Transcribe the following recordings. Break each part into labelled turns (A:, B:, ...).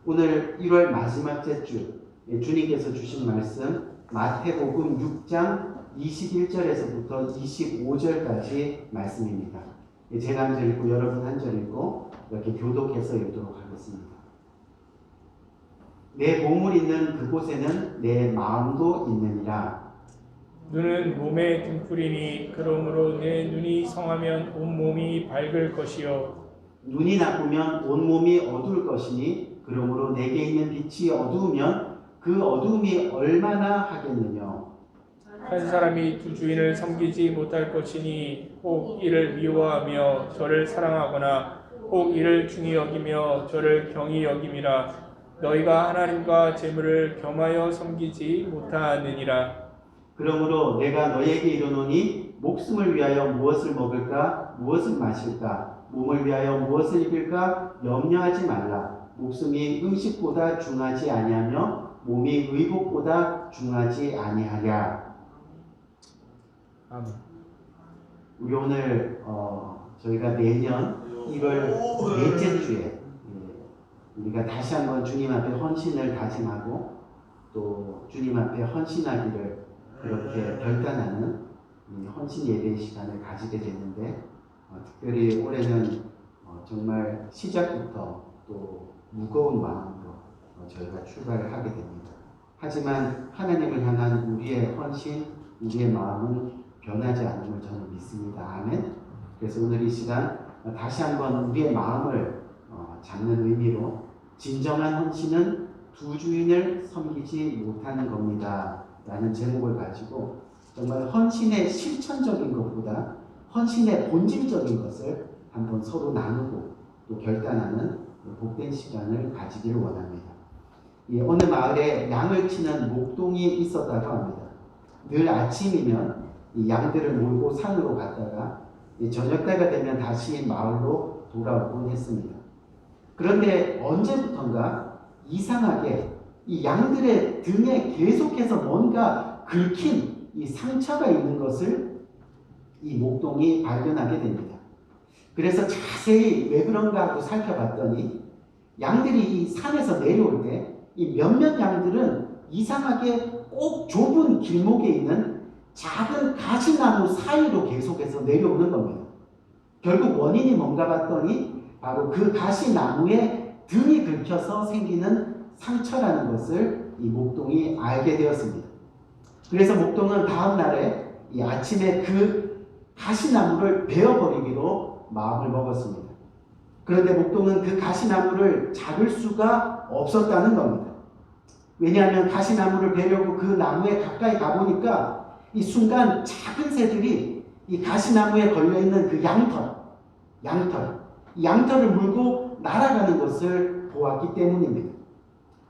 A: 오늘 1월 마지막 주 주님께서 주신 말씀 마태복음 6장 21절에서부터 25절까지 말씀입니다. 제가 한 절 읽고 여러분 한 절 읽고 이렇게 교독해서 읽도록 하겠습니다. 내 보물 있는 그곳에는 내 마음도 있느니라.
B: 눈은 몸의 등불이니 그러므로 내 눈이 성하면 온몸이 밝을 것이요
A: 눈이 나쁘면 온몸이 어두울 것이니 그러므로 내게 있는 빛이 어두우면 그 어두움이 얼마나 하겠느냐.
B: 한 사람이 두 주인을 섬기지 못할 것이니 혹 이를 미워하며 저를 사랑하거나 혹 이를 중히 여기며 저를 경히 여김이라. 너희가 하나님과 재물을 겸하여 섬기지 못하느니라.
A: 그러므로 내가 너에게 이르노니 목숨을 위하여 무엇을 먹을까 무엇을 마실까 몸을 위하여 무엇을 입을까 염려하지 말라. 목숨이 음식보다 중하지 아니하며 몸이 의복보다 중하지 아니하랴.
B: 아멘.
A: 우리 오늘 저희가 매년 1월 넷째 주에 우리가 다시 한번 주님 앞에 헌신을 다짐하고 또 주님 앞에 헌신하기를 그렇게 결단하는 헌신 예배 시간을 가지게 됐는데 특별히 올해는 정말 시작부터 또 무거운 마음으로 저희가 출발을 하게 됩니다. 하지만 하나님을 향한 우리의 헌신, 우리의 마음은 변하지 않음을 저는 믿습니다. 아멘. 그래서 오늘 이 시간 다시 한번 우리의 마음을 잡는 의미로 진정한 헌신은 두 주인을 섬기지 못하는 겁니다 라는 제목을 가지고 정말 헌신의 실천적인 것보다 헌신의 본질적인 것을 한번 서로 나누고 또 결단하는 복된 시간을 가지기를 원합니다. 어느 마을에 양을 치는 목동이 있었다고 합니다. 늘 아침이면 이 양들을 몰고 산으로 갔다가 저녁 때가 되면 다시 마을로 돌아오곤 했습니다. 그런데 언제부턴가 이상하게 이 양들의 등에 계속해서 뭔가 긁힌 이 상처가 있는 것을 이 목동이 발견하게 됩니다. 그래서 자세히 왜 그런가 하고 살펴봤더니 양들이 이 산에서 내려올 때 이 몇몇 양들은 이상하게 꼭 좁은 길목에 있는 작은 가시나무 사이로 계속해서 내려오는 겁니다. 결국 원인이 뭔가 봤더니 바로 그 가시나무에 등이 긁혀서 생기는 상처라는 것을 이 목동이 알게 되었습니다. 그래서 목동은 다음 날에 이 아침에 그 가시나무를 베어버리기로 마음을 먹었습니다. 그런데 목동은 그 가시나무를 잡을 수가 없었다는 겁니다. 왜냐하면 가시나무를 베려고 그 나무에 가까이 가보니까 이 순간 작은 새들이 이 가시나무에 걸려있는 그 양털을 물고 날아가는 것을 보았기 때문입니다.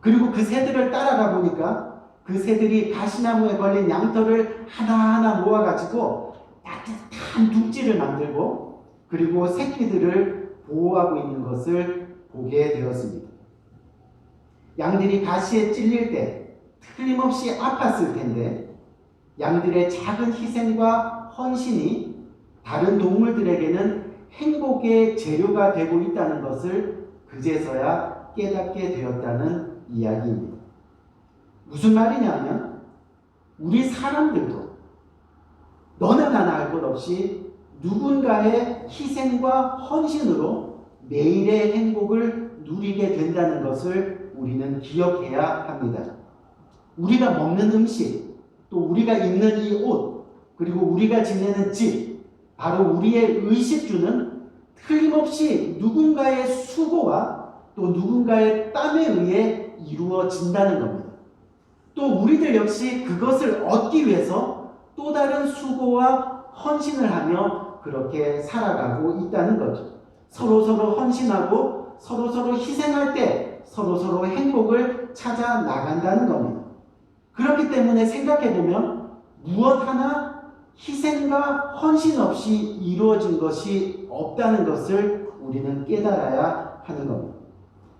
A: 그리고 그 새들을 따라가 보니까 그 새들이 가시나무에 걸린 양털을 하나하나 모아가지고 따뜻한 둥지를 만들고 그리고 새끼들을 보호하고 있는 것을 보게 되었습니다. 양들이 가시에 찔릴 때 틀림없이 아팠을 텐데 양들의 작은 희생과 헌신이 다른 동물들에게는 행복의 재료가 되고 있다는 것을 그제서야 깨닫게 되었다는 이야기입니다. 무슨 말이냐면 우리 사람들도 너나 나나 할 것 없이 누군가의 희생과 헌신으로 매일의 행복을 누리게 된다는 것을 우리는 기억해야 합니다. 우리가 먹는 음식, 또 우리가 입는 이 옷, 그리고 우리가 지내는 집, 바로 우리의 의식주는 틀림없이 누군가의 수고와 또 누군가의 땀에 의해 이루어진다는 겁니다. 또 우리들 역시 그것을 얻기 위해서 또 다른 수고와 헌신을 하며 그렇게 살아가고 있다는 거죠. 서로서로 헌신하고 서로서로 희생할 때 서로서로 행복을 찾아 나간다는 겁니다. 그렇기 때문에 생각해보면 무엇 하나 희생과 헌신 없이 이루어진 것이 없다는 것을 우리는 깨달아야 하는 겁니다.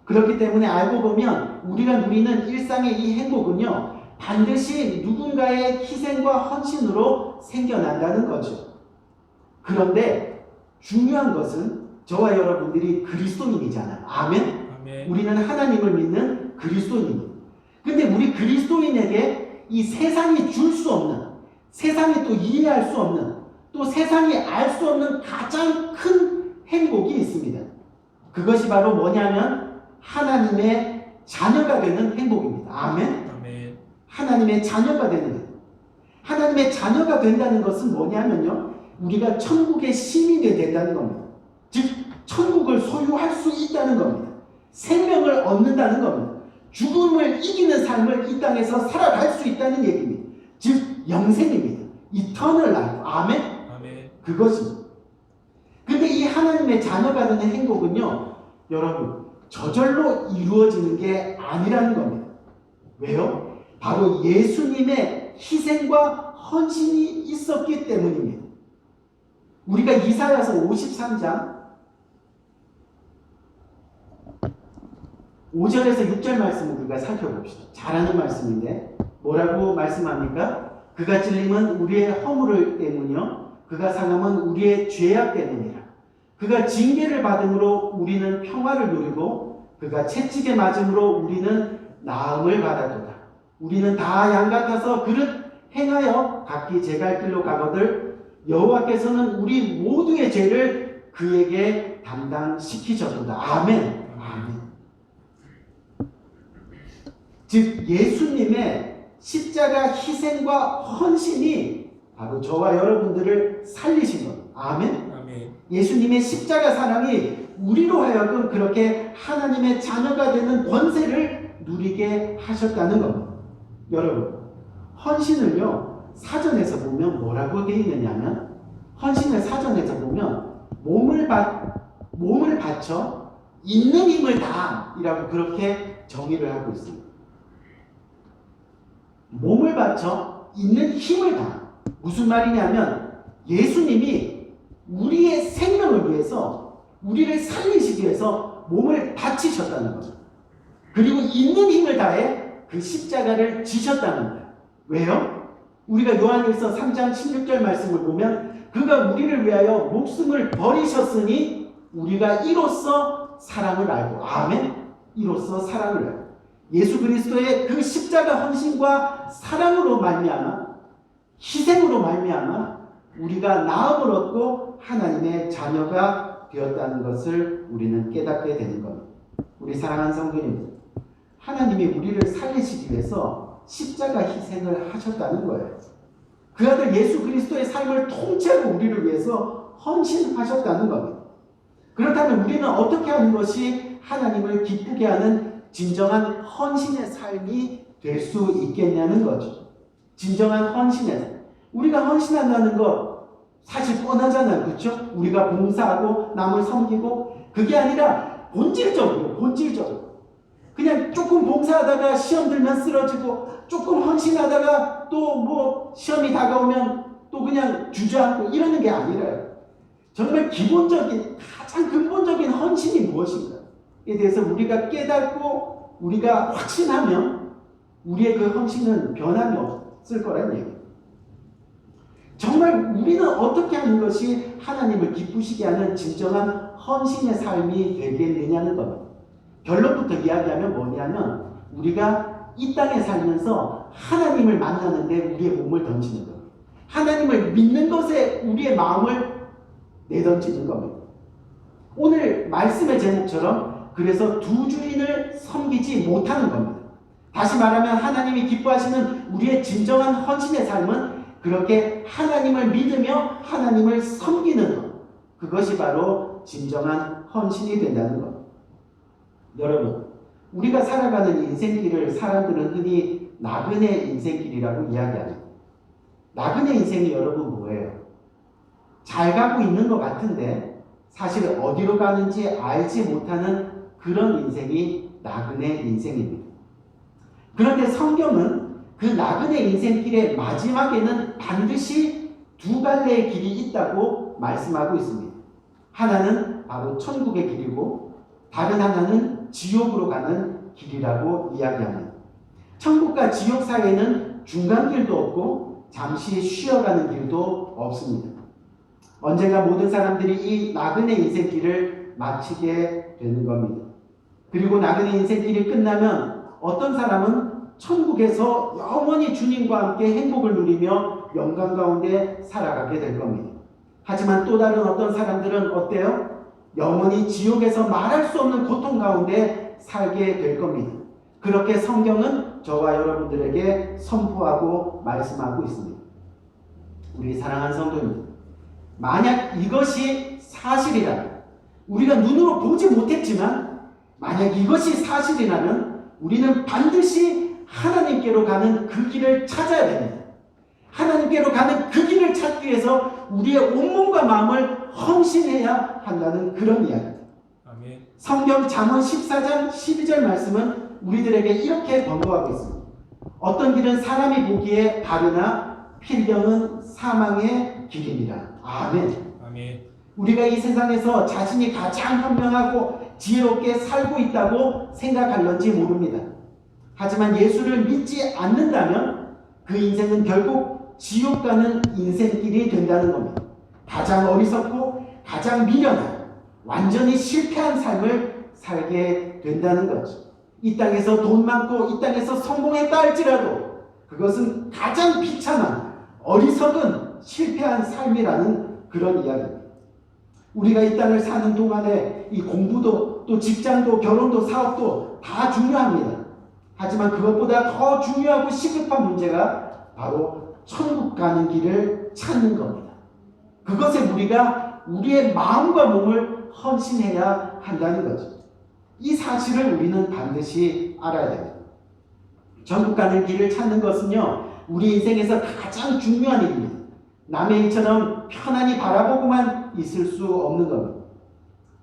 A: 그렇기 때문에 알고 보면 우리가 누리는 일상의 이 행복은요 반드시 누군가의 희생과 헌신으로 생겨난다는 거죠. 그런데 중요한 것은 저와 여러분들이 그리스도인이잖아요. 아멘?
B: 아멘.
A: 우리는 하나님을 믿는 그리스도인입니다. 근데 우리 그리스도인에게 이 세상이 줄 수 없는, 세상이 또 이해할 수 없는, 또 세상이 알 수 없는 가장 큰 행복이 있습니다. 그것이 바로 뭐냐면 하나님의 자녀가 되는 행복입니다. 아멘.
B: 아멘.
A: 하나님의 자녀가 되는 것. 하나님의 자녀가 된다는 것은 뭐냐면요, 우리가 천국의 시민이 된다는 겁니다. 즉 천국을 소유할 수 있다는 겁니다. 생명을 얻는다는 겁니다. 죽음을 이기는 삶을 이 땅에서 살아갈 수 있다는 얘기입니다. 즉 영생입니다. Eternal life. 아멘.
B: 아멘.
A: 그것입니다. 근데 이 하나님의 자녀가 되는 행복은요, 여러분 저절로 이루어지는 게 아니라는 겁니다. 왜요? 바로 예수님의 희생과 헌신이 있었기 때문입니다. 우리가 이사야서 53장 5절에서 6절 말씀을 우리가 살펴봅시다. 잘하는 말씀인데 뭐라고 말씀합니까? 그가 찔림은 우리의 허물 때문이요 그가 상함은 우리의 죄악 때문이라. 그가 징계를 받음으로 우리는 평화를 누리고 그가 채찍에 맞음으로 우리는 나음을 받았도다. 우리는 다 양 같아서 그릇 행하여 각기 제 갈 길로 가거들 여호와께서는 우리 모두의 죄를 그에게 담당시키셨도다. 아멘. 아멘. 즉 예수님의 십자가 희생과 헌신이 바로 저와 여러분들을 살리신 것. 아멘.
B: 아멘.
A: 예수님의 십자가 사랑이 우리로 하여금 그렇게 하나님의 자녀가 되는 권세를 누리게 하셨다는 겁니다. 여러분, 헌신을요 사전에서 보면 뭐라고 되어 있느냐면, 헌신을 사전에서 보면 몸을 바쳐 있는 힘을 다이라고 그렇게 정의를 하고 있습니다. 몸을 바쳐 있는 힘을 다. 무슨 말이냐면 예수님이 우리의 생명을 위해서, 우리를 살리시기 위해서 몸을 바치셨다는 거죠. 그리고 있는 힘을 다해 그 십자가를 지셨다는 거예요. 왜요? 우리가 요한일서 3장 16절 말씀을 보면 그가 우리를 위하여 목숨을 버리셨으니 우리가 이로써 사랑을 알고. 아멘. 이로써 사랑을 알고. 예수 그리스도의 그 십자가 헌신과 사랑으로 말미암아, 희생으로 말미암아 우리가 나음을 얻고 하나님의 자녀가 되었다는 것을 우리는 깨닫게 되는 겁니다. 우리 사랑하는 성도님, 하나님이 우리를 살리시기 위해서 십자가 희생을 하셨다는 거예요. 그 아들 예수 그리스도의 삶을 통째로 우리를 위해서 헌신하셨다는 겁니다. 그렇다면 우리는 어떻게 하는 것이 하나님을 기쁘게 하는 진정한 헌신의 삶이 될 수 있겠냐는 거죠. 진정한 헌신의 삶. 우리가 헌신한다는 거 사실 뻔하잖아요. 그렇죠? 우리가 봉사하고 남을 섬기고, 그게 아니라 본질적으로 그냥 조금 봉사하다가 시험 들면 쓰러지고, 조금 헌신하다가 또 뭐 시험이 다가오면 또 그냥 주저앉고 이러는 게 아니라요. 정말 기본적인, 가장 근본적인 헌신이 무엇인가에 대해서 우리가 깨닫고 우리가 확신하면 우리의 그 헌신은 변함이 없을 거라는 얘기예요. 정말 우리는 어떻게 하는 것이 하나님을 기쁘시게 하는 진정한 헌신의 삶이 되겠느냐는 겁니다. 결론부터 이야기하면 뭐냐면, 우리가 이 땅에 살면서 하나님을 만나는데 우리의 몸을 던지는 겁니다. 하나님을 믿는 것에 우리의 마음을 내던지는 겁니다. 오늘 말씀의 제목처럼 그래서 두 주인을 섬기지 못하는 겁니다. 다시 말하면 하나님이 기뻐하시는 우리의 진정한 헌신의 삶은 그렇게 하나님을 믿으며 하나님을 섬기는 것, 그것이 바로 진정한 헌신이 된다는 것. 여러분, 우리가 살아가는 인생길을 사람들은 흔히 나그네 인생길이라고 이야기합니다. 나그네 인생이 여러분 뭐예요? 잘 가고 있는 것 같은데 사실 어디로 가는지 알지 못하는 그런 인생이 나그네 인생입니다. 그런데 성경은 그 나그네 인생길의 마지막에는 반드시 두 갈래의 길이 있다고 말씀하고 있습니다. 하나는 바로 천국의 길이고 다른 하나는 지옥으로 가는 길이라고 이야기합니다. 천국과 지옥 사이에는 중간길도 없고 잠시 쉬어가는 길도 없습니다. 언젠가 모든 사람들이 이 나그네 인생길을 마치게 되는 겁니다. 그리고 나그네 인생길이 끝나면 어떤 사람은 천국에서 영원히 주님과 함께 행복을 누리며 영광 가운데 살아가게 될 겁니다. 하지만 또 다른 어떤 사람들은 어때요? 영원히 지옥에서 말할 수 없는 고통 가운데 살게 될 겁니다. 그렇게 성경은 저와 여러분들에게 선포하고 말씀하고 있습니다. 우리 사랑하는 성도님, 만약 이것이 사실이라면, 우리가 눈으로 보지 못했지만 만약 이것이 사실이라면 우리는 반드시 하나님께로 가는 그 길을 찾아야 됩니다. 하나님께로 가는 그 길을 찾기 위해서 우리의 온몸과 마음을 헌신해야 한다는 그런 이야기입니다.
B: 아멘.
A: 성경 잠언 14장 12절 말씀은 우리들에게 이렇게 권고하고 있습니다. 어떤 길은 사람이 보기에 바르나 필경은 사망의 길이니라. 아멘.
B: 아멘.
A: 우리가 이 세상에서 자신이 가장 현명하고 지혜롭게 살고 있다고 생각할런지 모릅니다. 하지만 예수를 믿지 않는다면 그 인생은 결국 지옥 가는 인생길이 된다는 겁니다. 가장 어리석고 가장 미련한 완전히 실패한 삶을 살게 된다는 거죠. 이 땅에서 돈 많고 이 땅에서 성공했다 할지라도 그것은 가장 비참한 어리석은 실패한 삶이라는 그런 이야기입니다. 우리가 이 땅을 사는 동안에 이 공부도 또 직장도 결혼도 사업도 다 중요합니다. 하지만 그것보다 더 중요하고 시급한 문제가 바로 천국 가는 길을 찾는 겁니다. 그것에 우리가 우리의 마음과 몸을 헌신해야 한다는 거죠. 이 사실을 우리는 반드시 알아야 됩니다. 천국 가는 길을 찾는 것은요, 우리 인생에서 가장 중요한 일입니다. 남의 일처럼 편안히 바라보고만 있을 수 없는 겁니다.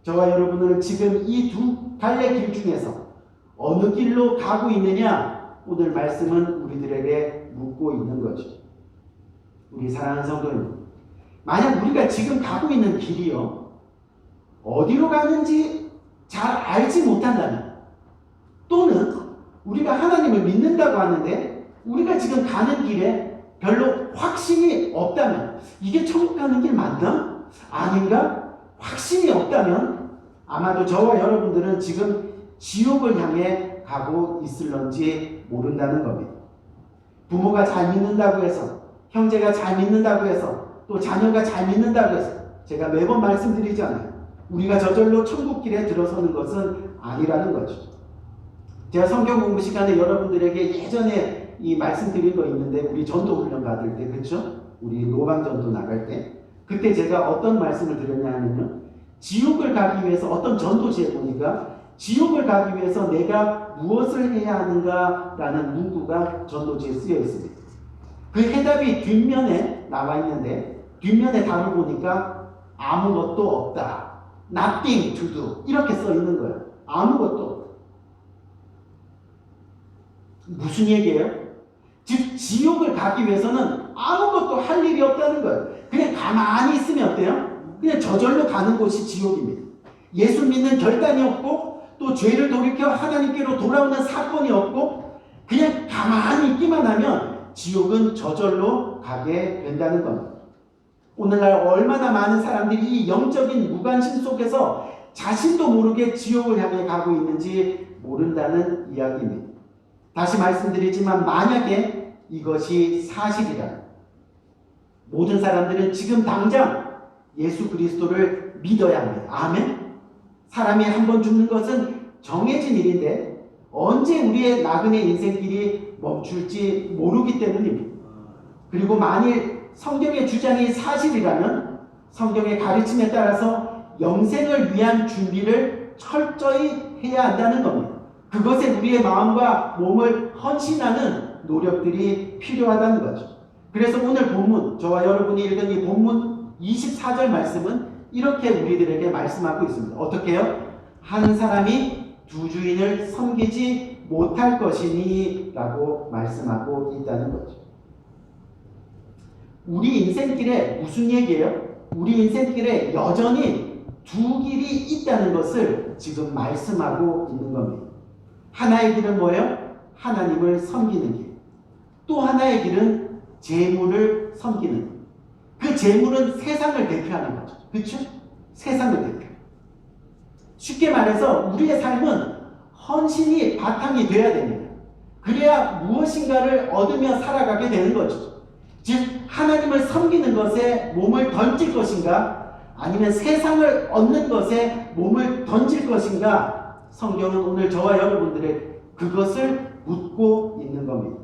A: 저와 여러분은 지금 이 두 갈래 길 중에서 어느 길로 가고 있느냐, 오늘 말씀은 우리들에게 묻고 있는 거죠. 우리 사랑하는 성도님, 만약 우리가 지금 가고 있는 길이요, 어디로 가는지 잘 알지 못한다면, 또는 우리가 하나님을 믿는다고 하는데 우리가 지금 가는 길에 별로 확신이 없다면, 이게 천국 가는 길 맞나? 아닌가? 확신이 없다면 아마도 저와 여러분들은 지금 지옥을 향해 가고 있을런지 모른다는 겁니다. 부모가 잘 믿는다고 해서, 형제가 잘 믿는다고 해서, 또 자녀가 잘 믿는다고 해서, 제가 매번 말씀드리잖아요. 우리가 저절로 천국 길에 들어서는 것은 아니라는 거죠. 제가 성경 공부 시간에 여러분들에게 예전에 이 말씀드린 거 있는데, 우리 전도 훈련 받을 때, 그렇죠? 우리 노방 전도 나갈 때, 그때 제가 어떤 말씀을 드렸냐 하면요, 지옥을 가기 위해서 어떤 전도지에 보니까 지옥을 가기 위해서 내가 무엇을 해야 하는가라는 문구가 전도지에 쓰여 있습니다. 그 해답이 뒷면에 나와 있는데, 뒷면에 답을 보니까 아무것도 없다. Nothing to do. 이렇게 써 있는 거예요. 아무것도 없다. 무슨 얘기예요? 즉 지옥을 가기 위해서는 아무것도 할 일이 없다는 거예요. 그냥 가만히 있으면 어때요? 그냥 저절로 가는 곳이 지옥입니다. 예수 믿는 결단이 없고 또 죄를 돌이켜 하나님께로 돌아오는 사건이 없고 그냥 가만히 있기만 하면 지옥은 저절로 가게 된다는 겁니다. 오늘날 얼마나 많은 사람들이 이 영적인 무관심 속에서 자신도 모르게 지옥을 향해 가고 있는지 모른다는 이야기입니다. 다시 말씀드리지만 만약에 이것이 사실이라 모든 사람들은 지금 당장 예수 그리스도를 믿어야 합니다. 아멘? 사람이 한 번 죽는 것은 정해진 일인데 언제 우리의 나그네 인생길이 멈출지 모르기 때문입니다. 그리고 만일 성경의 주장이 사실이라면 성경의 가르침에 따라서 영생을 위한 준비를 철저히 해야 한다는 겁니다. 그것에 우리의 마음과 몸을 헌신하는 노력들이 필요하다는 거죠. 그래서 오늘 본문, 저와 여러분이 읽은 이 본문 24절 말씀은 이렇게 우리들에게 말씀하고 있습니다. 어떻게 해요? 한 사람이 두 주인을 섬기지 못할 것이니 라고 말씀하고 있다는 거죠. 우리 인생길에 무슨 얘기예요? 우리 인생길에 여전히 두 길이 있다는 것을 지금 말씀하고 있는 겁니다. 하나의 길은 뭐예요? 하나님을 섬기는 길. 또 하나의 길은 재물을 섬기는 길. 그 재물은 세상을 대표하는 거죠. 그렇죠? 세상을 대표. 쉽게 말해서 우리의 삶은 헌신이 바탕이 돼야 됩니다. 그래야 무엇인가를 얻으며 살아가게 되는 거죠. 즉 하나님을 섬기는 것에 몸을 던질 것인가 아니면 세상을 얻는 것에 몸을 던질 것인가, 성경은 오늘 저와 여러분들의 그것을 묻고 있는 겁니다.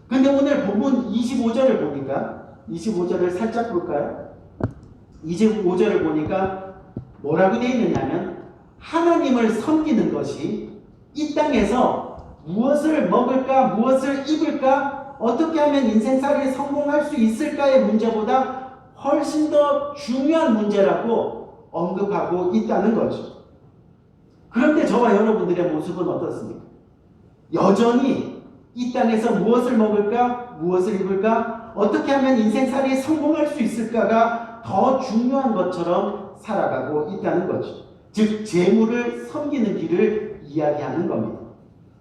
A: 근데 오늘 본문 25절을 보니까 25절을 살짝 볼까요? 25절을 보니까 뭐라고 되어 있느냐면 하나님을 섬기는 것이 이 땅에서 무엇을 먹을까, 무엇을 입을까, 어떻게 하면 인생살이에 성공할 수 있을까의 문제보다 훨씬 더 중요한 문제라고 언급하고 있다는 거죠. 그런데 저와 여러분들의 모습은 어떻습니까? 여전히 이 땅에서 무엇을 먹을까, 무엇을 입을까, 어떻게 하면 인생살이에 성공할 수 있을까가 더 중요한 것처럼 살아가고 있다는 거죠. 즉 재물을 섬기는 길을 이야기하는 겁니다.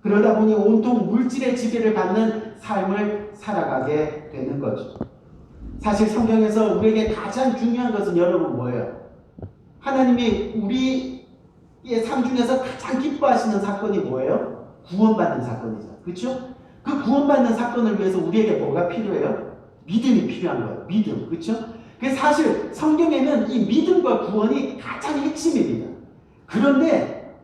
A: 그러다 보니 온통 물질의 지배를 받는 삶을 살아가게 되는 거죠. 사실 성경에서 우리에게 가장 중요한 것은 여러분 뭐예요? 하나님이 우리의 삶 중에서 가장 기뻐하시는 사건이 뭐예요? 구원받는 사건이죠. 그렇죠? 그 구원받는 사건을 위해서 우리에게 뭐가 필요해요? 믿음이 필요한 거예요. 믿음. 그렇죠? 그래서 사실 성경에는 이 믿음과 구원이 가장 핵심입니다. 그런데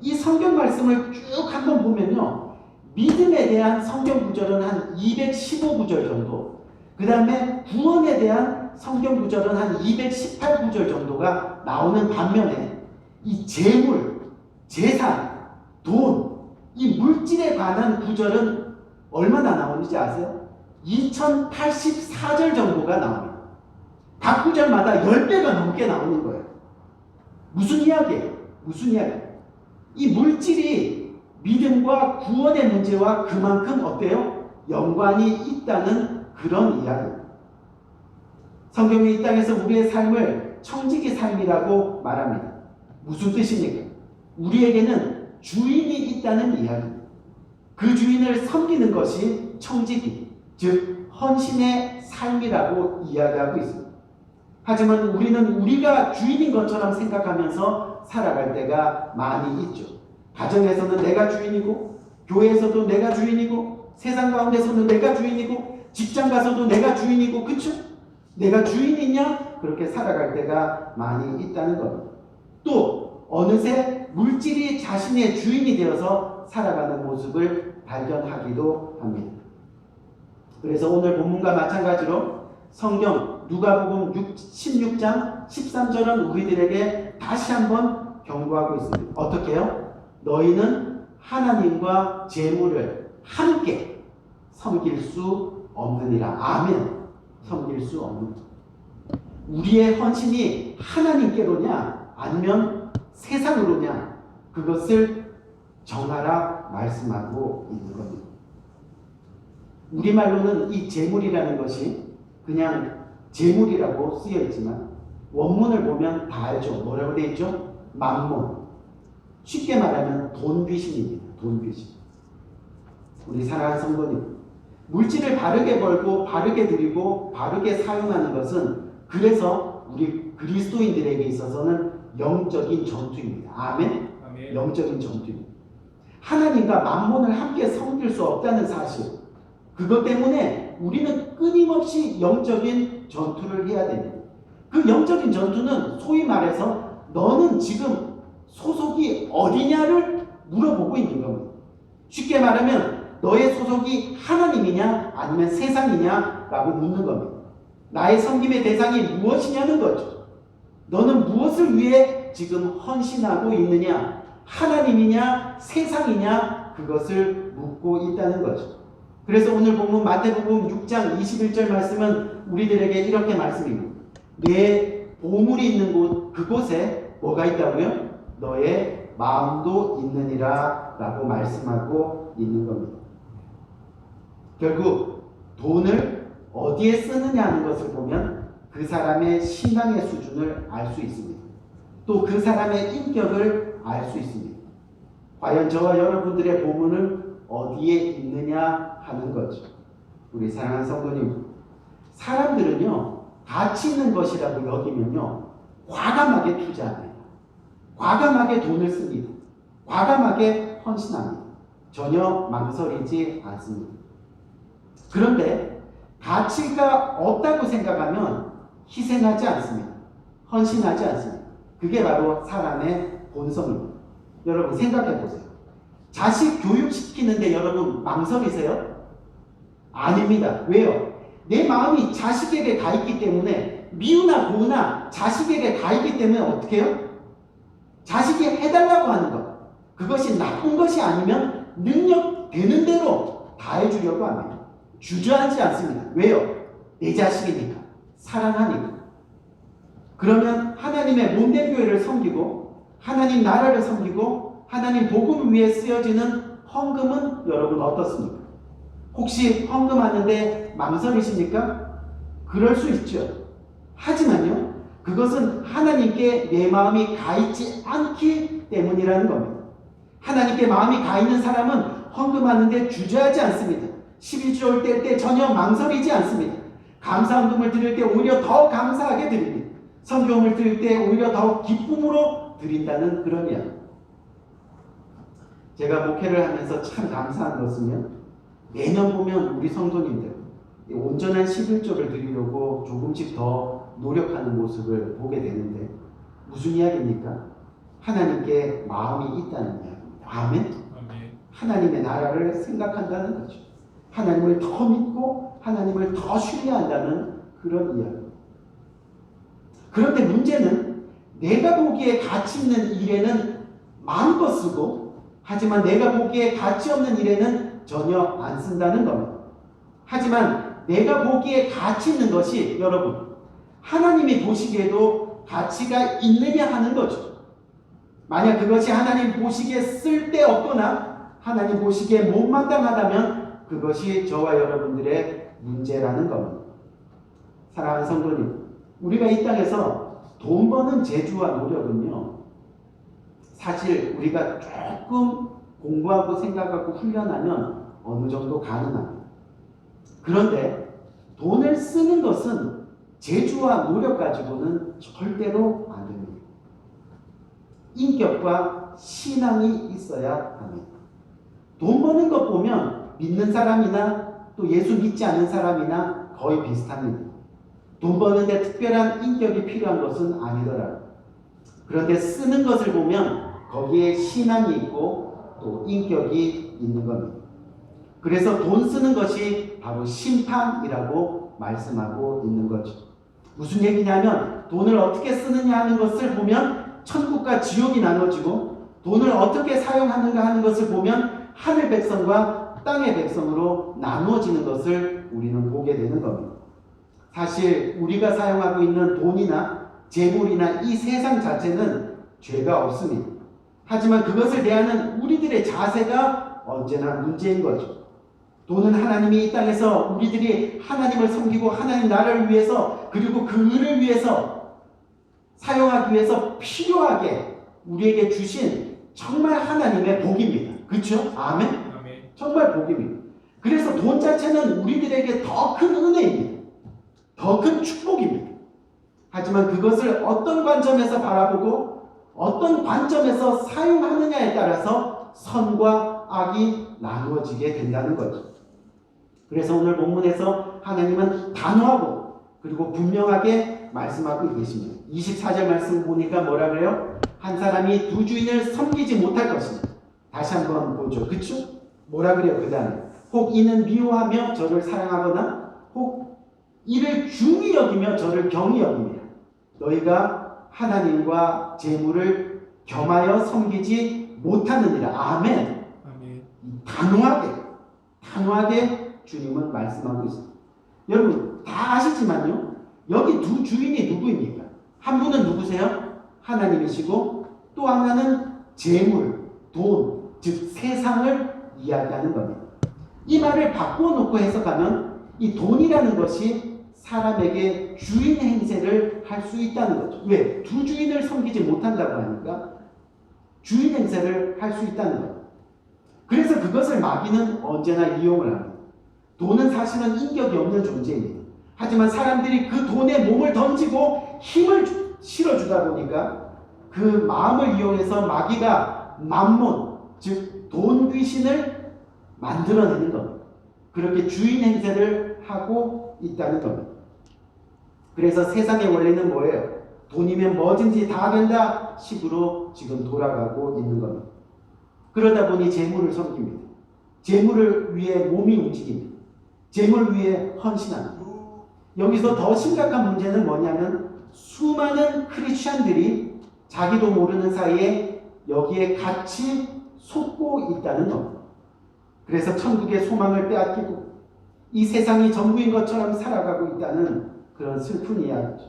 A: 이 성경 말씀을 쭉 한번 보면요, 믿음에 대한 성경 구절은 한 215구절 정도, 그 다음에 구원에 대한 성경 구절은 한 218구절 정도가 나오는 반면에 이 재물, 재산, 돈, 이 물질에 관한 구절은 얼마나 나오는지 아세요? 2084절 정도가 나옵니다. 각 구절마다 10배가 넘게 나오는 거예요. 무슨 이야기예요? 무슨 이야기예요? 이 물질이 믿음과 구원의 문제와 그만큼 어때요? 연관이 있다는 그런 이야기입니다. 성경이 이 땅에서 우리의 삶을 청지기 삶이라고 말합니다. 무슨 뜻입니까? 우리에게는 주인이 있다는 이야기입니다. 그 주인을 섬기는 것이 청지기, 즉 헌신의 삶이라고 이야기하고 있습니다. 하지만 우리는 우리가 주인인 것처럼 생각하면서 살아갈 때가 많이 있죠. 가정에서는 내가 주인이고, 교회에서도 내가 주인이고, 세상 가운데서도 내가 주인이고, 직장 가서도 내가 주인이고, 그쵸? 내가 주인이냐? 그렇게 살아갈 때가 많이 있다는 겁니다. 또 어느새 물질이 자신의 주인이 되어서 살아가는 모습을 발견하기도 합니다. 그래서 오늘 본문과 마찬가지로 성경 누가복음 16장 13절은 우리들에게 다시 한번 경고하고 있습니다. 어떻게 해요? 너희는 하나님과 재물을 함께 섬길 수 없느니라. 아멘. 섬길 수 없는. 우리의 헌신이 하나님께로냐 아니면 세상으로냐, 그것을 정하라 말씀하고 있는 겁니다. 우리말로는 이 재물이라는 것이 그냥 재물이라고 쓰여 있지만 원문을 보면 다 알죠. 뭐라고 되어 있죠? 만몬. 쉽게 말하면 돈 귀신입니다. 돈 귀신. 우리 사랑하는 성도님, 물질을 바르게 벌고 바르게 드리고 바르게 사용하는 것은 그래서 우리 그리스도인들에게 있어서는 영적인 전투입니다. 아멘?
B: 아멘.
A: 영적인 전투입니다. 하나님과 만몬을 함께 섬길 수 없다는 사실, 그것 때문에 우리는 끊임없이 영적인 전투를 해야 됩니다. 그 영적인 전투는 소위 말해서 너는 지금 소속이 어디냐를 물어보고 있는 겁니다. 쉽게 말하면 너의 소속이 하나님이냐 아니면 세상이냐라고 묻는 겁니다. 나의 섬김의 대상이 무엇이냐는 거죠. 너는 무엇을 위해 지금 헌신하고 있느냐, 하나님이냐 세상이냐, 그것을 묻고 있다는 거죠. 그래서 오늘 본문 마태복음 6장 21절 말씀은 우리들에게 이렇게 말씀입니다. 내 보물이 있는 곳, 그곳에 뭐가 있다고요? 너의 마음도 있느니라 라고 말씀하고 있는 겁니다. 결국 돈을 어디에 쓰느냐 하는 것을 보면 그 사람의 신앙의 수준을 알 수 있습니다. 또 그 사람의 인격을 알 수 있습니다. 과연 저와 여러분들의 보물은 어디에 있느냐 하는 거죠. 우리 사랑하는 성도님, 사람들은요 가치 있는 것이라고 여기면요 과감하게 투자합니다. 과감하게 돈을 씁니다. 과감하게 헌신합니다. 전혀 망설이지 않습니다. 그런데 가치가 없다고 생각하면 희생하지 않습니다. 헌신하지 않습니다. 그게 바로 사람의 본성입니다. 여러분 생각해 보세요. 자식 교육시키는데 여러분 망설이세요? 아닙니다. 왜요? 내 마음이 자식에게 가 있기 때문에, 미우나 고우나 자식에게 가 있기 때문에 어떻게 해요? 자식이 해달라고 하는 것, 그것이 나쁜 것이 아니면 능력 되는 대로 다 해주려고 합니다. 주저하지 않습니다. 왜요? 내 자식이니까, 사랑하니까. 그러면 하나님의 몸된 교회를 섬기고 하나님 나라를 섬기고 하나님 복음 위에 쓰여지는 헌금은 여러분 어떻습니까? 혹시 헌금하는데 망설이십니까? 그럴 수 있죠. 하지만요, 그것은 하나님께 내 마음이 가 있지 않기 때문이라는 겁니다. 하나님께 마음이 가 있는 사람은 헌금하는데 주저하지 않습니다. 11조 뗄 때 전혀 망설이지 않습니다. 감사헌금을 드릴 때 오히려 더 감사하게 드립니다. 성경을 드릴 때 오히려 더 기쁨으로 드린다는 그런 이야기. 제가 목회를 하면서 참 감사한 것은요, 매년 보면 우리 성도님들 온전한 11조를 드리려고 조금씩 더 노력하는 모습을 보게 되는데, 무슨 이야기입니까? 하나님께 마음이 있다는 이야기입니다. 아멘? 하나님의 나라를 생각한다는 거죠. 하나님을 더 믿고 하나님을 더 신뢰한다는 그런 이야기. 그런데 문제는 내가 보기에 가치 있는 일에는 마음껏 쓰고, 하지만 내가 보기에 가치 없는 일에는 전혀 안 쓴다는 겁니다. 하지만 내가 보기에 가치 있는 것이 여러분 하나님이 보시기에도 가치가 있느냐 하는 거죠. 만약 그것이 하나님 보시기에 쓸데없거나 하나님 보시기에 못마땅하다면 그것이 저와 여러분들의 문제라는 겁니다. 사랑하는 성도님, 우리가 이 땅에서 돈 버는 재주와 노력은요, 사실 우리가 조금 공부하고 생각하고 훈련하면 어느 정도 가능합니다. 그런데 돈을 쓰는 것은 재주와 노력 가지고는 절대로 안 됩니다. 인격과 신앙이 있어야 합니다. 돈 버는 것 보면 믿는 사람이나 또 예수 믿지 않는 사람이나 거의 비슷합니다. 돈 버는데 특별한 인격이 필요한 것은 아니더라고요. 그런데 쓰는 것을 보면 거기에 신앙이 있고 또 인격이 있는 겁니다. 그래서 돈 쓰는 것이 바로 심판이라고 말씀하고 있는 거죠. 무슨 얘기냐면 돈을 어떻게 쓰느냐 하는 것을 보면 천국과 지옥이 나눠지고, 돈을 어떻게 사용하는가 하는 것을 보면 하늘 백성과 땅의 백성으로 나누어지는 것을 우리는 보게 되는 겁니다. 사실 우리가 사용하고 있는 돈이나 재물이나 이 세상 자체는 죄가 없습니다. 하지만 그것을 대하는 우리들의 자세가 언제나 문제인 거죠. 돈은 하나님이 이 땅에서 우리들이 하나님을 섬기고 하나님 나라를 위해서, 그리고 그 의를 위해서 사용하기 위해서 필요하게 우리에게 주신 정말 하나님의 복입니다. 그렇죠? 아멘?
B: 아멘.
A: 정말 복입니다. 그래서 돈 자체는 우리들에게 더 큰 은혜입니다. 더 큰 축복입니다. 하지만 그것을 어떤 관점에서 바라보고 어떤 관점에서 사용하느냐에 따라서 선과 악이 나누어지게 된다는 거죠. 그래서 오늘 본문에서 하나님은 단호하고 그리고 분명하게 말씀하고 계십니다. 24절 말씀 보니까 뭐라 그래요? 한 사람이 두 주인을 섬기지 못할 것입니다. 다시 한번 보죠. 그쵸? 뭐라 그래요? 그 다음에 혹 이는 미워하며 저를 사랑하거나 혹 이를 중히 여기며 저를 경히 여깁니다. 너희가 하나님과 재물을 겸하여 섬기지 못하느니라. 아멘.
B: 아멘.
A: 단호하게 주님은 말씀하고 있습니다. 여러분 다 아시지만요, 여기 두 주인이 누구입니까? 한 분은 누구세요? 하나님이시고 또 하나는 재물, 돈, 즉 세상을 이야기하는 겁니다. 이 말을 바꾸어 놓고 해석하면 이 돈이라는 것이 사람에게 주인 행세를 할 수 있다는 거죠. 왜? 두 주인을 섬기지 못한다고 하니까 주인 행세를 할 수 있다는 거예요. 그래서 그것을 마귀는 언제나 이용을 합니다. 돈은 사실은 인격이 없는 존재입니다. 하지만 사람들이 그 돈에 몸을 던지고 힘을 실어주다 보니까 그 마음을 이용해서 마귀가 만몬, 즉 돈 귀신을 만들어내는 겁니다. 그렇게 주인 행세를 하고 있다는 겁니다. 그래서 세상의 원리는 뭐예요? 돈이면 뭐든지 다 된다 식으로 지금 돌아가고 있는 겁니다. 그러다 보니 재물을 섬깁니다. 재물을 위해 몸이 움직입니다. 재물을 위해 헌신합니다. 여기서 더 심각한 문제는 뭐냐면 수많은 크리스천들이 자기도 모르는 사이에 여기에 같이 속고 있다는 겁니다. 그래서 천국의 소망을 빼앗기고 이 세상이 전부인 것처럼 살아가고 있다는 그런 슬픈 이야기죠.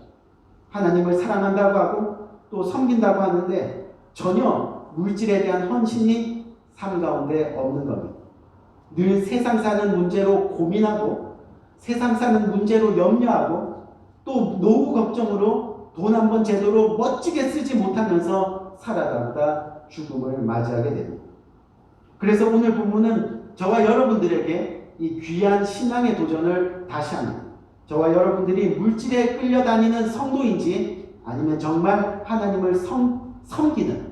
A: 하나님을 사랑한다고 하고 또 섬긴다고 하는데 전혀 물질에 대한 헌신이 삶 가운데 없는 겁니다. 늘 세상 사는 문제로 고민하고 세상 사는 문제로 염려하고 또 노후 걱정으로 돈 한 번 제대로 멋지게 쓰지 못하면서 살아가다 죽음을 맞이하게 됩니다. 그래서 오늘 본문은 저와 여러분들에게 이 귀한 신앙의 도전을 다시 합니다. 저와 여러분들이 물질에 끌려다니는 성도인지 아니면 정말 하나님을 섬기는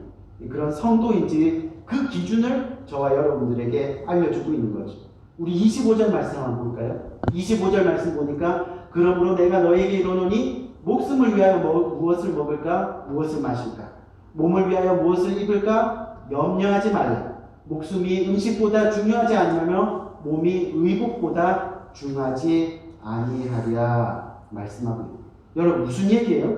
A: 그런 성도인지 그 기준을 저와 여러분들에게 알려주고 있는 거죠. 우리 25절 말씀 한번 볼까요? 25절 말씀 보니까 그러므로 내가 너에게 이르노니 목숨을 위하여 무엇을 먹을까 무엇을 마실까 몸을 위하여 무엇을 입을까 염려하지 말라. 목숨이 음식보다 중요하지 않으며 몸이 의복보다 중하지 아니하리라 말씀하고 있습니다. 여러분 무슨 얘기예요?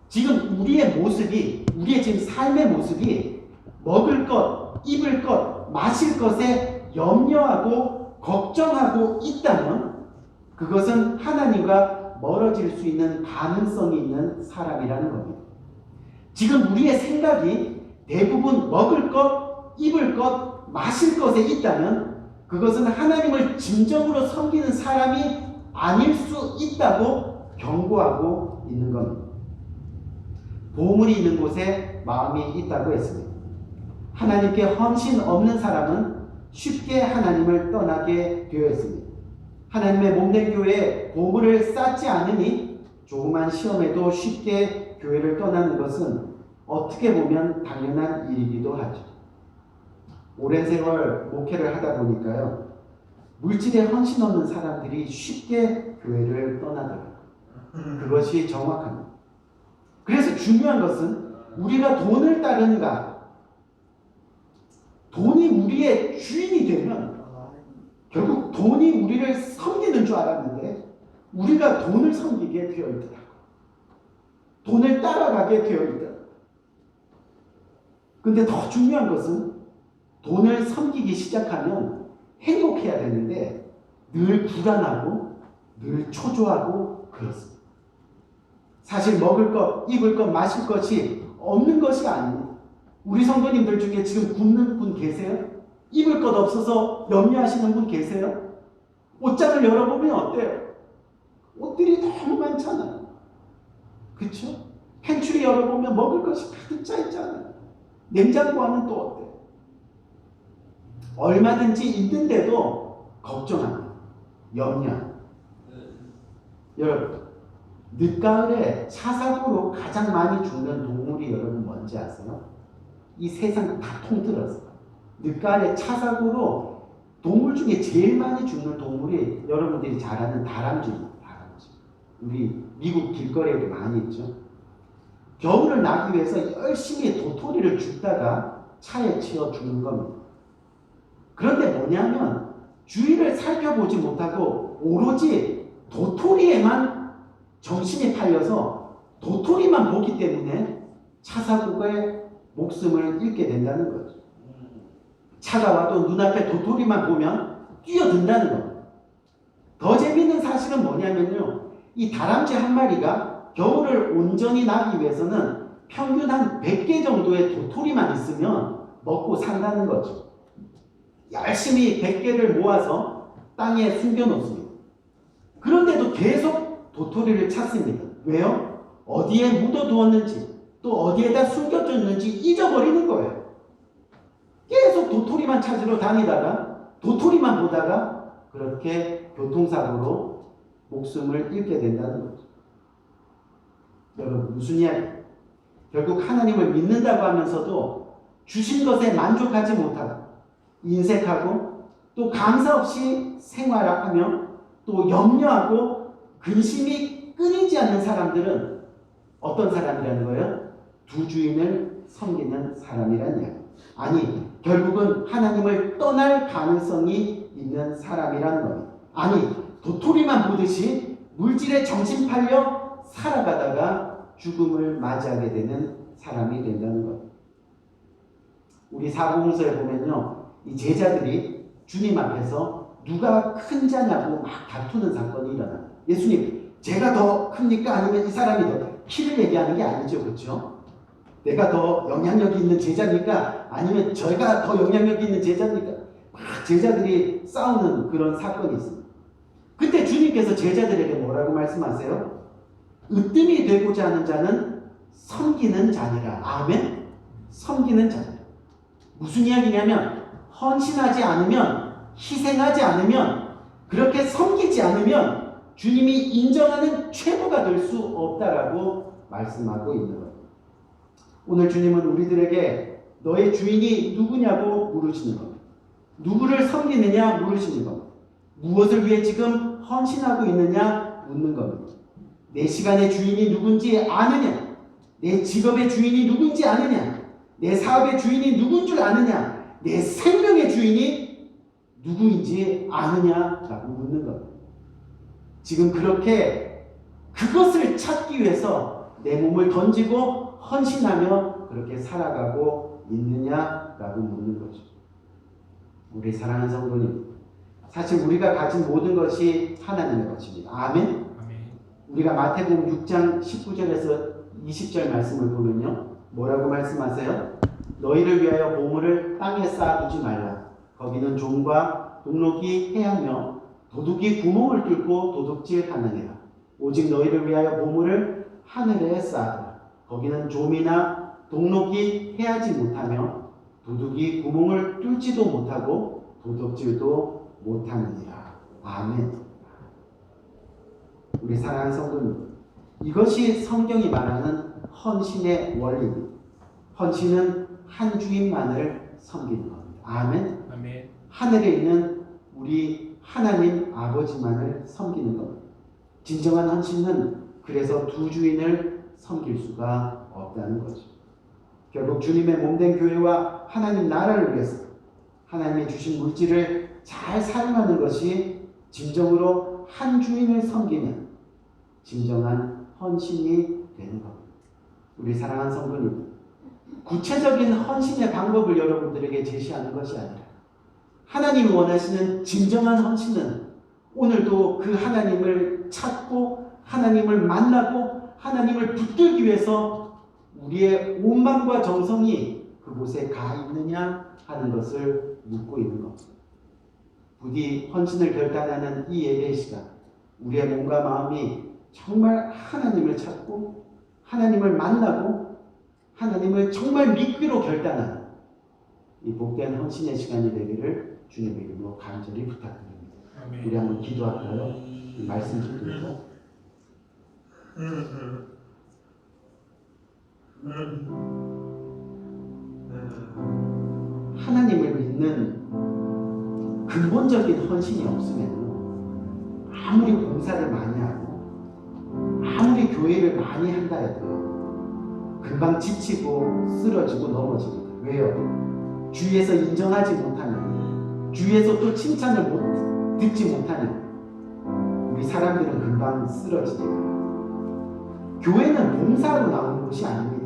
A: 지금 우리의 모습이 우리의 지금 삶의 모습이 먹을 것, 입을 것, 마실 것에 염려하고 걱정하고 있다면 그것은 하나님과 멀어질 수 있는 가능성이 있는 사람이라는 겁니다. 지금 우리의 생각이 대부분 먹을 것, 입을 것, 마실 것에 있다면 그것은 하나님을 진정으로 섬기는 사람이 아닐 수 있다고 경고하고 있는 겁니다. 보물이 있는 곳에 마음이 있다고 했습니다. 하나님께 헌신 없는 사람은 쉽게 하나님을 떠나게 되어 있습니다. 하나님의 몸된 교회에 보물을 쌓지 않으니 조그만 시험에도 쉽게 교회를 떠나는 것은 어떻게 보면 당연한 일이기도 하죠. 오랜 세월 목회를 하다 보니까요. 물질에 헌신 없는 사람들이 쉽게 교회를 떠나더라고요. 그것이 정확합니다. 그래서 중요한 것은 우리가 돈을 따르는가 돈이 우리의 주인이 되면 결국 돈이 우리를 섬기는 줄 알았는데 우리가 돈을 섬기게 되어 있더라고요. 돈을 따라가게 되어 있더라고요. 근데 더 중요한 것은 돈을 섬기기 시작하면 행복해야 되는데 늘 불안하고 늘 초조하고 그렇습니다. 사실 먹을 것, 입을 것, 마실 것이 없는 것이 아닙니다. 우리 성도님들 중에 지금 굶는 분 계세요? 입을 것 없어서 염려하시는 분 계세요? 옷장을 열어보면 어때요? 옷들이 너무 많잖아요. 그렇죠? 팬트리 열어보면 먹을 것이 가득 차 있잖아요. 냉장고 안은 또 어때요? 얼마든지 있는데도 걱정합니다. 염려합니다. 여러분 늦가을에 차사고로 가장 많이 죽는 동물이 여러분 뭔지 아세요? 이 세상 다 통틀어서 늦가을에 차사고로 동물 중에 제일 많이 죽는 동물이 여러분들이 잘 아는 다람쥐입니다. 다람쥐. 우리 미국 길거리에도 많이 있죠. 겨울을 나기 위해서 열심히 도토리를 줍다가 차에 치여 죽는 겁니다. 그런데 뭐냐면 주위를 살펴보지 못하고 오로지 도토리에만 정신이 팔려서 도토리만 보기 때문에 차사고에 목숨을 잃게 된다는 거죠. 차가 와도 눈앞에 도토리만 보면 뛰어든다는 겁니다. 더 재미있는 사실은 뭐냐면요. 이 다람쥐 한 마리가 겨울을 온전히 나기 위해서는 평균 한 100개 정도의 도토리만 있으면 먹고 산다는 거죠. 열심히 100개를 모아서 땅에 숨겨놓습니다. 그런데도 계속 도토리를 찾습니다. 왜요? 어디에 묻어두었는지 또 어디에다 숨겨뒀는지 잊어버리는 거예요. 계속 도토리만 찾으러 다니다가 도토리만 보다가 그렇게 교통사고로 목숨을 잃게 된다는 거죠. 여러분 무슨 이야기? 결국 하나님을 믿는다고 하면서도 주신 것에 만족하지 못하고 인색하고 또 감사 없이 생활하며 또 염려하고 근심이 끊이지 않는 사람들은 어떤 사람이라는 거예요? 두 주인을 섬기는 사람이라는 이야기. 아니, 결국은 하나님을 떠날 가능성이 있는 사람이라는 겁니다. 아니, 도토리만 보듯이 물질에 정신 팔려 살아가다가 죽음을 맞이하게 되는 사람이 된다는 것. 우리 사복음서에 보면요, 이 제자들이 주님 앞에서 누가 큰 자냐고 막 다투는 사건이 일어나요. 예수님, 제가 더 큽니까? 아니면 이 사람이 더? 키를 얘기하는 게 아니죠, 그렇죠? 내가 더 영향력이 있는 제자입니까? 아니면 저희가 더 영향력이 있는 제자입니까? 막 제자들이 싸우는 그런 사건이 있습니다. 그때 주님께서 제자들에게 뭐라고 말씀하세요? 으뜸이 되고자 하는 자는 섬기는 자니라. 아멘? 섬기는 자니라. 무슨 이야기냐면 헌신하지 않으면, 희생하지 않으면, 그렇게 섬기지 않으면 주님이 인정하는 최고가 될 수 없다라고 말씀하고 있는 거예요. 오늘 주님은 우리들에게 너의 주인이 누구냐고 물으시는 겁니다. 누구를 섬기느냐 물으시는 겁니다. 무엇을 위해 지금 헌신하고 있느냐 묻는 겁니다. 내 시간의 주인이 누군지 아느냐? 내 직업의 주인이 누군지 아느냐? 내 사업의 주인이 누군 줄 아느냐? 내 생명의 주인이 누구인지 아느냐라고 묻는 겁니다. 지금 그렇게 그것을 찾기 위해서 내 몸을 던지고 헌신하며 그렇게 살아가고 있느냐라고 묻는 거죠. 우리 사랑하는 성도님, 사실 우리가 가진 모든 것이 하나님의 것입니다. 아멘? 우리가 마태복음 6장 19절에서 20절 말씀을 보면요, 뭐라고 말씀하세요? 너희를 위하여 보물을 땅에 쌓아두지 말라. 거기는 종과 동록이 해하며 도둑이 구멍을 뚫고 도둑질하느니라. 오직 너희를 위하여 보물을 하늘에 쌓아두라. 거기는 좀이나 동록이 해하지 못하며 도둑이 구멍을 뚫지도 못하고 도둑질도 못하느니라. 아멘. 우리 사랑하는 성도님, 이것이 성경이 말하는 헌신의 원리입니다. 헌신은 한 주인만을 섬기는 겁니다. 아멘.
B: 아멘.
A: 하늘에 있는 우리 하나님 아버지만을 섬기는 겁니다. 진정한 헌신은 그래서 두 주인을 섬길 수가 없다는 거죠. 결국 주님의 몸된 교회와 하나님 나라를 위해서 하나님이 주신 물질을 잘 사용하는 것이 진정으로 한 주인을 섬기는 진정한 헌신이 되는 겁니다. 우리 사랑하는 성도님, 구체적인 헌신의 방법을 여러분들에게 제시하는 것이 아니라 하나님이 원하시는 진정한 헌신은 오늘도 그 하나님을 찾고 하나님을 만나고 하나님을 붙들기 위해서 우리의 온 마음과 정성이 그곳에 가 있느냐 하는 것을 묻고 있는 겁니다. 부디 헌신을 결단하는 이 예배 시간, 우리의 몸과 마음이 정말 하나님을 찾고 하나님을 만나고 하나님을 정말 믿기로 결단하는 이 복된 헌신의 시간이 되기를 주님의 이름으로 간절히 부탁드립니다.
B: 아멘.
A: 우리 한번 기도할까요? 이 말씀 듣고 하나님을 믿는 근본적인 헌신이 없으면 아무리 봉사를 많이 하고 아무리 교회를 많이 한다 해도 금방 지치고 쓰러지고 넘어집니다. 왜요? 주위에서 인정하지 못하면, 주위에서 또 칭찬을 듣지 못하면 우리 사람들은 금방 쓰러지니까. 교회는 봉사로 나오는 곳이 아닙니다.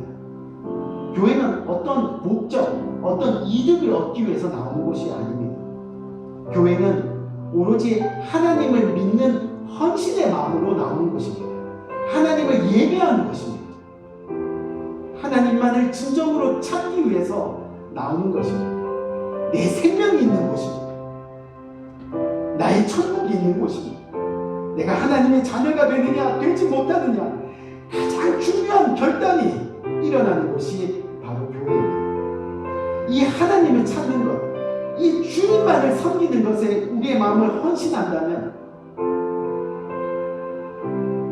A: 교회는 어떤 목적, 어떤 이득을 얻기 위해서 나오는 곳이 아닙니다. 교회는 오로지 하나님을 믿는 헌신의 마음으로 나오는 것입니다. 하나님을 예배하는 것입니다. 하나님만을 진정으로 찾기 위해서 나오는 것입니다. 내 생명이 있는 곳입니다. 나의 천국이 있는 곳입니다. 내가 하나님의 자녀가 되느냐 되지 못하느냐 가장 중요한 결단이 일어나는 곳이 바로 교회입니다. 이 하나님을 찾는 것, 이 주님만을 섬기는 것에 우리의 마음을 헌신한다면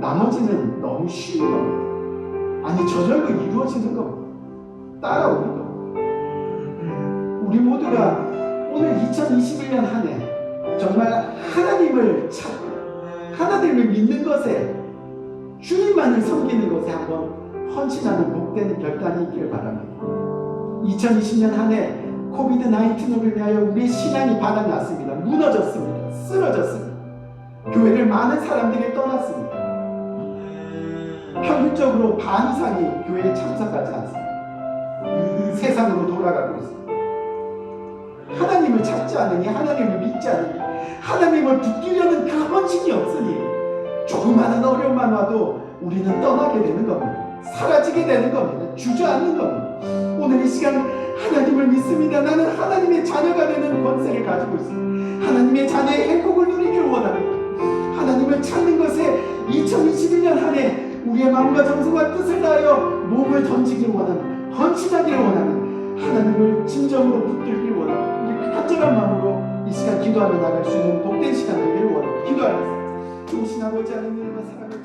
A: 나머지는 너무 쉬운 겁니다. 아니 저절로 이루어지는 겁니다. 따라오는 겁니다. 우리 모두가 오늘 2021년 한 해 정말 하나님을 찾고 하나님을 믿는 것에 주님만을 섬기는 것에 한번 헌신하는 복된 결단이 있기를 바랍니다. 2020년 한 해 코비드-19을 위하여 우리의 신앙이 바닥났습니다. 무너졌습니다. 쓰러졌습니다. 교회를 많은 사람들이 떠났습니다. 평균적으로 반 이상이 교회에 참석하지 않습니다. 세상으로 돌아가고 있습니다. 하나님을 찾지 않으니, 하나님을 믿지 않으니, 하나님을 붙들려는 그 헌신이 없으니 조그마한 어려움만 와도 우리는 떠나게 되는 겁니다. 사라지게 되는 겁니다. 주저앉는 겁니다. 오늘 이 시간 하나님을 믿습니다. 나는 하나님의 자녀가 되는 권세를 가지고 있습니다. 하나님의 자녀의 행복을 누리길 원합니다. 하나님을 찾는 것에 2021년 한 해 우리의 마음과 정성과 뜻을 다하여 몸을 던지길 원합니다. 헌신하기를 원합니다. 하나님을 진정으로 붙들길 원합니다. 우리 간절한 마음으로 이 시간 기도하며 나갈 수 있는 복된 시간 되기를 원합니다. 기도하겠습니다. 좋으신 아버지 하나님의 사랑을